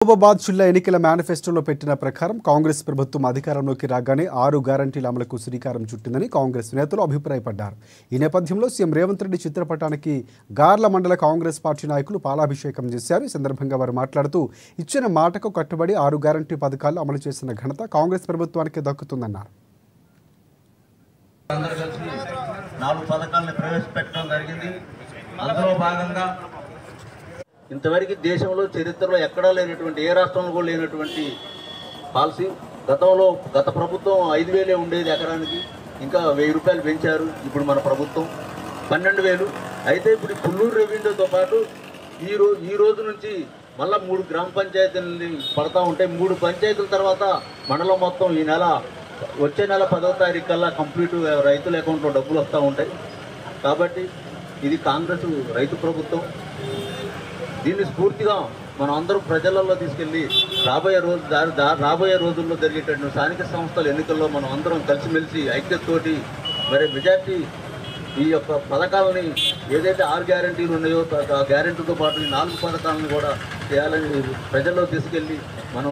మహబూబాబాద్ జిల్లా ఎన్నికల మేనిఫెస్టోలో పెట్టిన ప్రకారం కాంగ్రెస్ ప్రభుత్వం అధికారంలోకి రాగానే 6 గ్యారంటీల అమలుకు శ్రీకారం చుట్టిందని కాంగ్రెస్ నేతలు అభిప్రాయపడ్డారు. ఈ నేపథ్యంలో సీఎం రేవంత్ రెడ్డి చిత్రపటానికి గార్ల మండల కాంగ్రెస్ పార్టీ నాయకులు పాలాభిషేకం చేశారు. ఈ సందర్భంగా వారు మాట్లాడుతూ ఇచ్చిన మాటకు కట్టుబడి 6 గ్యారంటీ పథకాలు అమలు చేసిన ఘనత కాంగ్రెస్ ప్రభుత్వానికి దక్కుతుందన్నారు. ఇంతవరకు దేశంలో చరిత్రలో ఎక్కడా లేనటువంటి ఏ రాష్ట్రంలో కూడా లేనటువంటి పాలసీ. గత ప్రభుత్వం 5,000 ఉండేది ఎకరానికి, ఇంకా 1,000 రూపాయలు పెంచారు. ఇప్పుడు మన ప్రభుత్వం 12,000. అయితే ఇప్పుడు పుల్లూరు రెవెన్యూతో పాటు ఈ రోజు నుంచి మళ్ళీ 3 గ్రామ పంచాయతీలని పడతా ఉంటాయి. 3 పంచాయతీల తర్వాత మండలం మొత్తం వచ్చే నెల 10వ తారీఖు కల్లా కంప్లీట్ రైతుల అకౌంట్లో డబ్బులు వస్తూ ఉంటాయి. కాబట్టి ఇది కాంగ్రెస్ రైతు ప్రభుత్వం. దీన్ని స్ఫూర్తిగా మనం అందరం ప్రజలలో తీసుకెళ్ళి రాబోయే రోజుల్లో జరిగేటటువంటి స్థానిక సంస్థల ఎన్నికల్లో మనం అందరం కలిసిమెలిసి ఐక్యతతోటి మరి మెజార్టీ ఈ యొక్క పథకాలని ఏదైతే 6 గ్యారంటీలు ఉన్నాయో ఆ గ్యారంటీతో పాటు ఈ 4 పథకాలను కూడా చేయాలని ప్రజల్లో తీసుకెళ్ళి మనం